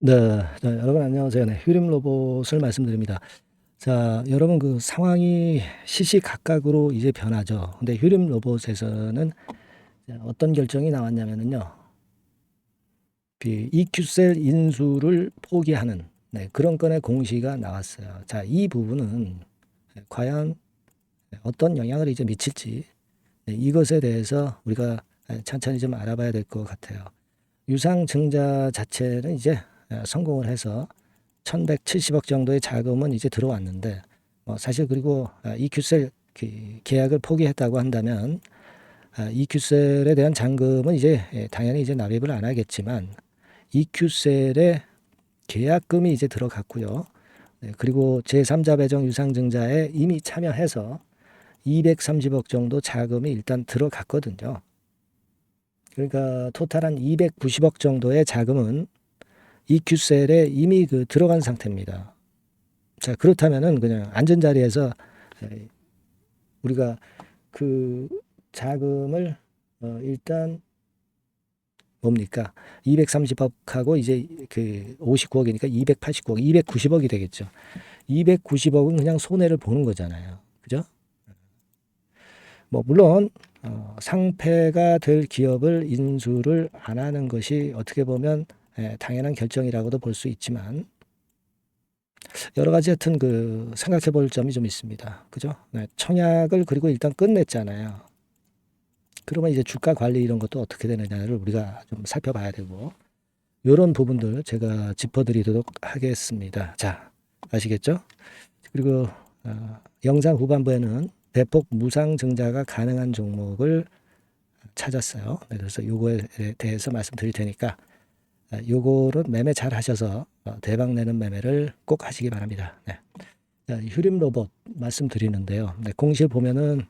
네. 네, 여러분 안녕하세요. 네, 휴림 로봇을 말씀드립니다. 자, 여러분 그 상황이 시시각각으로 이제 변하죠. 근데 휴림 로봇에서는 어떤 결정이 나왔냐면은요. 그 EQ셀 인수를 포기하는 그런 건의 공시가 나왔어요. 자, 이 부분은 과연 어떤 영향을 이제 미칠지 이것에 대해서 우리가 천천히 좀 알아봐야 될 것 같아요. 유상증자 자체는 이제 성공을 해서 1170억 정도의 자금은 이제 들어왔는데 사실 그리고 EQ셀 계약을 포기했다고 한다면 EQ셀에 대한 잔금은 이제 당연히 이제 납입을 안 하겠지만 EQ셀의 계약금이 이제 들어갔고요. 그리고 제3자 배정 유상증자에 이미 참여해서 230억 정도 자금이 일단 들어갔거든요. 그러니까 토탈 한 290억 정도의 자금은 EQ셀에 이미 들어간 상태입니다. 자, 그렇다면은 그냥 앉은 자리에서 우리가 그 자금을 일단 뭡니까? 230억하고 이제 그 59억이니까 289억, 290억이 되겠죠. 290억은 그냥 손해를 보는 거잖아요. 그죠? 뭐 물론 상패가 될 기업을 인수를 안 하는 것이 어떻게 보면 당연한 결정이라고도 볼 수 있지만 여러 가지 하여튼 생각해 볼 점이 좀 있습니다. 그죠? 네, 청약을 그리고 일단 끝냈잖아요. 그러면 이제 주가 관리 이런 것도 어떻게 되느냐를 우리가 좀 살펴봐야 되고, 이런 부분들 제가 짚어드리도록 하겠습니다. 자, 아시겠죠? 그리고 영상 후반부에는 대폭 무상 증자가 가능한 종목을 찾았어요. 네, 그래서 요거에 대해서 말씀드릴 테니까 요거를 매매 잘 하셔서 대박 내는 매매를 꼭 하시기 바랍니다. 네. 휴림 로봇 말씀드리는데요. 네, 공시를 보면은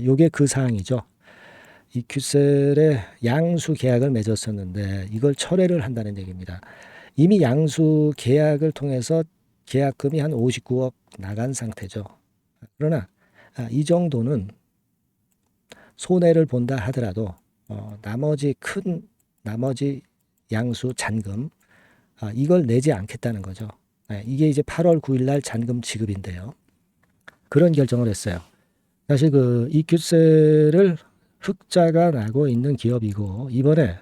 요게 그 사항이죠. EQ셀에 양수 계약을 맺었었는데 이걸 철회를 한다는 얘기입니다. 이미 양수 계약을 통해서 계약금이 한 59억 나간 상태죠. 그러나 이 정도는 손해를 본다 하더라도 나머지 양수 잔금 이걸 내지 않겠다는 거죠. 이게 이제 8월 9일 날 잔금 지급인데요. 그런 결정을 했어요. 사실 EQ셀을 흑자가 나고 있는 기업이고 이번에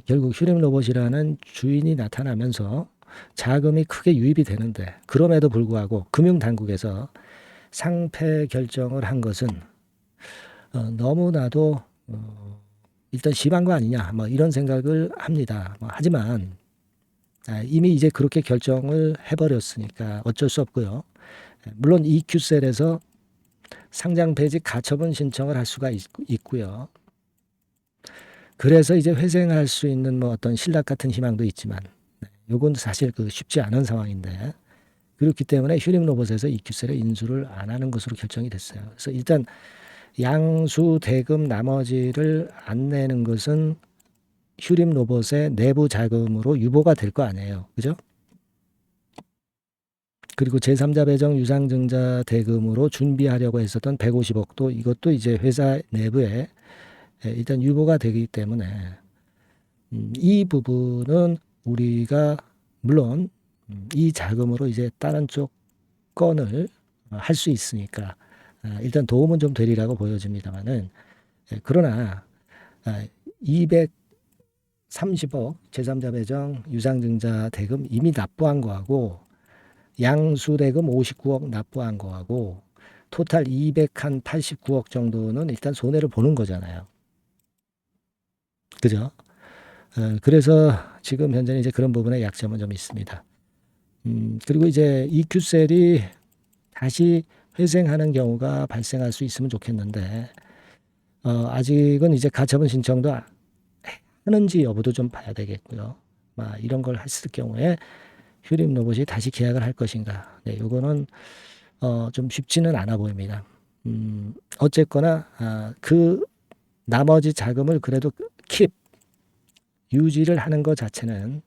결국 휴림 로봇이라는 주인이 나타나면서 자금이 크게 유입이 되는데 그럼에도 불구하고 금융당국에서 상패 결정을 한 것은 너무나도 일단 심한 거 아니냐 뭐 이런 생각을 합니다. 하지만 이미 이제 그렇게 결정을 해버렸으니까 어쩔 수 없고요. 물론 EQ셀에서 상장 폐지 가처분 신청을 할 수가 있고요. 그래서 이제 회생할 수 있는 뭐 어떤 신락 같은 희망도 있지만 요건 사실 쉽지 않은 상황인데 그렇기 때문에 휴림 로봇에서 EQ셀의 인수를 안 하는 것으로 결정이 됐어요. 그래서 일단 양수 대금 나머지를 안 내는 것은 휴림 로봇의 내부 자금으로 유보가 될 거 아니에요. 그죠? 그리고 제3자 배정 유상증자 대금으로 준비하려고 했었던 150억도 이것도 이제 회사 내부에 일단 유보가 되기 때문에 이 부분은 우리가 물론 이 자금으로 이제 다른 쪽 건을 할 수 있으니까 일단 도움은 좀 되리라고 보여집니다만은 그러나 230억 제3자 배정 유상증자 대금 이미 납부한 거하고 양수대금 59억 납부한 거하고 토탈 289억 정도는 일단 손해를 보는 거잖아요. 그죠? 그래서 지금 현재는 이제 그런 부분에 약점은 좀 있습니다. 그리고 이제 EQ셀이 다시 회생하는 경우가 발생할 수 있으면 좋겠는데, 아직은 이제 가처분 신청도 하는지 여부도 좀 봐야 되겠고요. 이런 걸 했을 경우에 휴림 로봇이 다시 계약을 할 것인가. 네, 요거는 좀 쉽지는 않아 보입니다. 어쨌거나 그 나머지 자금을 그래도 유지를 하는 것 자체는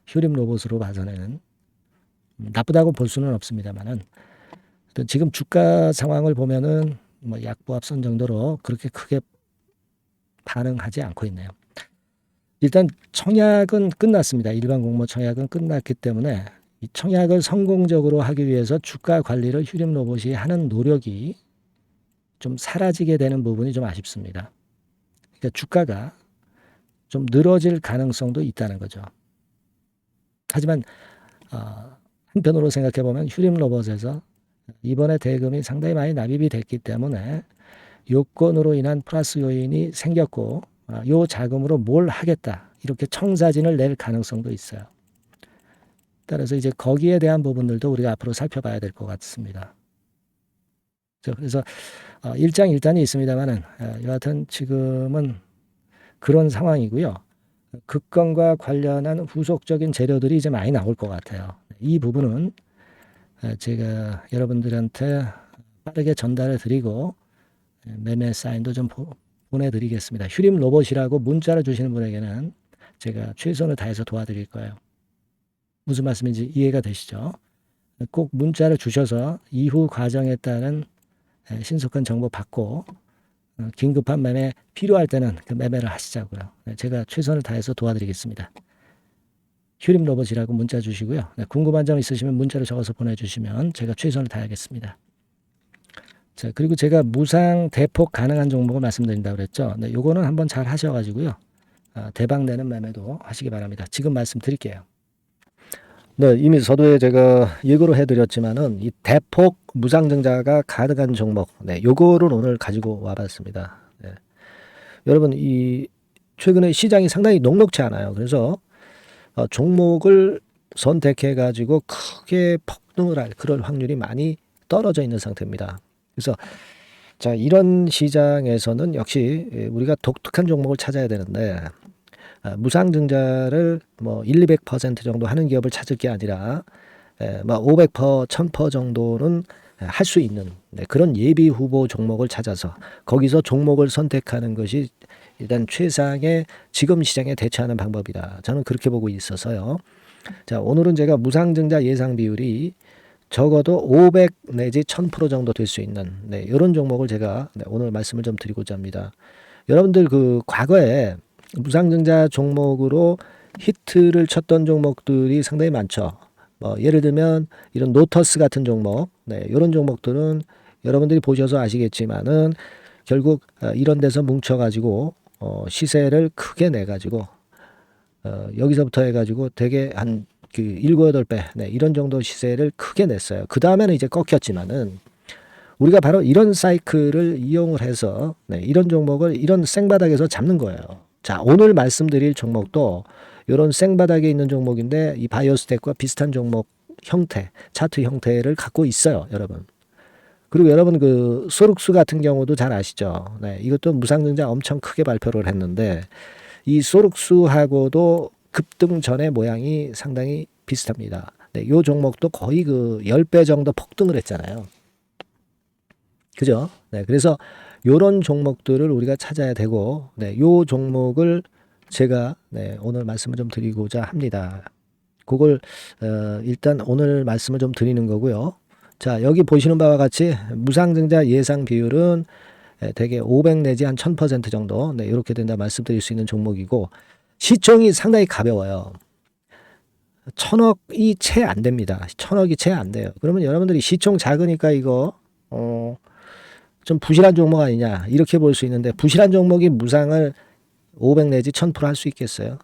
휴림 로봇으로 봐서는 나쁘다고 볼 수는 없습니다만은 지금 주가 상황을 보면은 뭐 약보합선 정도로 그렇게 크게 반응하지 않고 있네요. 일단 청약은 끝났습니다. 일반 공모 청약은 끝났기 때문에 이 청약을 성공적으로 하기 위해서 주가 관리를 휴림 로봇이 하는 노력이 좀 사라지게 되는 부분이 좀 아쉽습니다. 그러니까 주가가 좀 늘어질 가능성도 있다는 거죠. 하지만 한편으로 생각해 보면 휴림 로봇에서 이번에 대금이 상당히 많이 납입이 됐기 때문에 요건으로 인한 플러스 요인이 생겼고 요 자금으로 뭘 하겠다 이렇게 청사진을 낼 가능성도 있어요. 따라서 이제 거기에 대한 부분들도 우리가 앞으로 살펴봐야 될 것 같습니다. 그래서 일장일단이 있습니다만은 여하튼 지금은 그런 상황이고요. 급건과 관련한 후속적인 재료들이 이제 많이 나올 것 같아요. 이 부분은 제가 여러분들한테 빠르게 전달을 드리고 매매 사인도 좀 보내드리겠습니다. 휴림 로봇이라고 문자를 주시는 분에게는 제가 최선을 다해서 도와드릴 거예요. 무슨 말씀인지 이해가 되시죠? 꼭 문자를 주셔서 이후 과정에 따른 신속한 정보 받고 긴급한 매매 필요할 때는 그 매매를 하시자고요. 제가 최선을 다해서 도와드리겠습니다. 휴림 로봇이라고 문자 주시고요. 궁금한 점 있으시면 문자로 적어서 보내주시면 제가 최선을 다하겠습니다. 자, 그리고 제가 무상 대폭 가능한 종목을 말씀드린다고 그랬죠. 네, 요거는 한번 잘 하셔가지고요. 대박 내는 매매도 하시기 바랍니다. 지금 말씀드릴게요. 네, 이미 서두에 제가 예고를 해드렸지만은 이 대폭 무상증자가 가능한 종목, 네, 요거를 오늘 가지고 와봤습니다. 네. 여러분, 이 최근에 시장이 상당히 녹록치 않아요. 그래서 종목을 선택해가지고 크게 폭등을 할 그럴 확률이 많이 떨어져 있는 상태입니다. 그래서 자, 이런 시장에서는 역시 우리가 독특한 종목을 찾아야 되는데 무상증자를 뭐 1, 200% 정도 하는 기업을 찾을 게 아니라 뭐 500%, 1000% 정도는 할 수 있는 그런 예비 후보 종목을 찾아서 거기서 종목을 선택하는 것이 일단 최상의 지금 시장에 대처하는 방법이다. 저는 그렇게 보고 있어서요. 자, 오늘은 제가 무상증자 예상 비율이 적어도 500 내지 1000% 정도 될 수 있는 이런 종목을 제가 오늘 말씀을 좀 드리고자 합니다. 여러분들 그 과거에 무상증자 종목으로 히트를 쳤던 종목들이 상당히 많죠. 예를 들면 이런 노터스 같은 종목, 이런 종목들은 여러분들이 보셔서 아시겠지만은 결국 이런 데서 뭉쳐가지고 시세를 크게 내가지고 여기서부터 해가지고 되게 한 그 7, 8배 이런 정도 시세를 크게 냈어요. 그 다음에는 이제 꺾였지만은 우리가 바로 이런 사이클을 이용을 해서 이런 종목을 이런 생바닥에서 잡는 거예요. 자, 오늘 말씀드릴 종목도 이런 생바닥에 있는 종목인데 이 바이오스텍과 비슷한 종목 형태, 차트 형태를 갖고 있어요, 여러분. 그리고 여러분 그 소룩스 같은 경우도 잘 아시죠? 이것도 무상증자 엄청 크게 발표를 했는데 이 소룩스하고도 급등 전의 모양이 상당히 비슷합니다. 이 종목도 거의 그 10배 정도 폭등을 했잖아요. 그죠? 그래서 요런 종목들을 우리가 찾아야 되고, 요 종목을 제가 오늘 말씀을 좀 드리고자 합니다. 그걸 일단 오늘 말씀을 좀 드리는 거고요. 자, 여기 보시는 바와 같이 무상증자 예상 비율은 대개 500 내지 한 1000% 정도 이렇게 된다 말씀드릴 수 있는 종목이고 시총이 상당히 가벼워요. 1000억이 채 안 됩니다. 1000억이 채 안 돼요. 그러면 여러분들이 시총 작으니까 이거 좀 부실한 종목 아니냐 이렇게 볼 수 있는데 부실한 종목이 무상을 500 내지 1000% 할 수 있겠어요.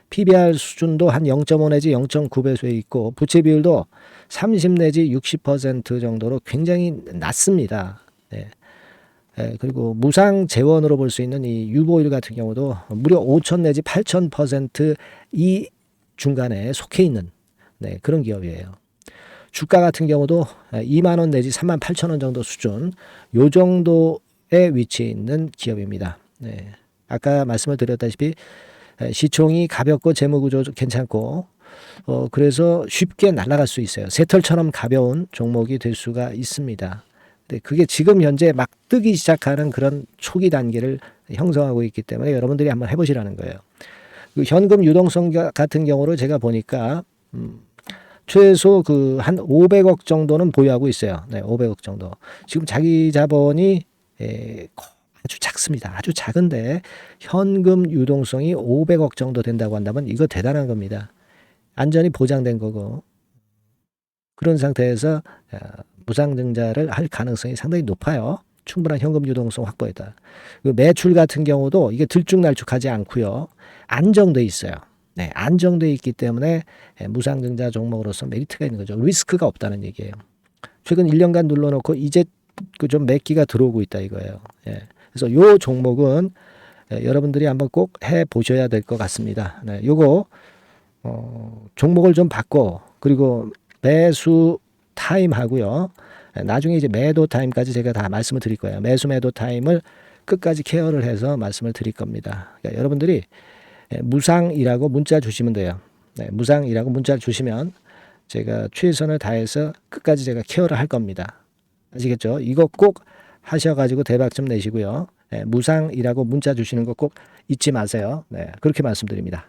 PBR 수준도 한 0.5 내지 0.9배수에 있고 부채 비율도 30 내지 60% 정도로 굉장히 낮습니다. 그리고 무상 재원으로 볼 수 있는 이 유보율 같은 경우도 무려 5000 내지 8000% 이 중간에 속해 있는 그런 기업이에요. 주가 같은 경우도 2만 원 내지 3만 8천 원 정도 수준 요 정도에 위치해 있는 기업입니다. 아까 말씀을 드렸다시피 시총이 가볍고 재무구조 괜찮고 그래서 쉽게 날아갈 수 있어요. 새털처럼 가벼운 종목이 될 수가 있습니다. 그게 지금 현재 막 뜨기 시작하는 그런 초기 단계를 형성하고 있기 때문에 여러분들이 한번 해보시라는 거예요. 그 현금 유동성 같은 경우로 제가 보니까 최소 그 한 500억 정도는 보유하고 있어요. 500억 정도. 지금 자기 자본이 아주 작습니다. 아주 작은데 현금 유동성이 500억 정도 된다고 한다면 이거 대단한 겁니다. 안전이 보장된 거고 그런 상태에서 무상증자를 할 가능성이 상당히 높아요. 충분한 현금 유동성 확보했다. 매출 같은 경우도 이게 들쭉날쭉하지 않고요. 안정돼 있어요. 네, 안정돼 있기 때문에 무상증자 종목으로서 메리트가 있는 거죠. 리스크가 없다는 얘기예요. 최근 1년간 눌러놓고 이제 그 좀 매기가 들어오고 있다 이거예요. 예. 그래서 요 종목은 여러분들이 한번 꼭 해 보셔야 될 것 같습니다. 네, 요거 종목을 좀 바꿔 그리고 매수 타임 하고요. 나중에 이제 매도 타임까지 제가 다 말씀을 드릴 거예요. 매수 매도 타임을 끝까지 케어를 해서 말씀을 드릴 겁니다. 그러니까 여러분들이 무상이라고 문자 주시면 돼요. 네, 무상이라고 문자 주시면 제가 최선을 다해서 끝까지 제가 케어를 할 겁니다. 아시겠죠? 이거 꼭 하셔가지고 대박 좀 내시고요. 네, 무상이라고 문자 주시는 거 꼭 잊지 마세요. 네, 그렇게 말씀드립니다.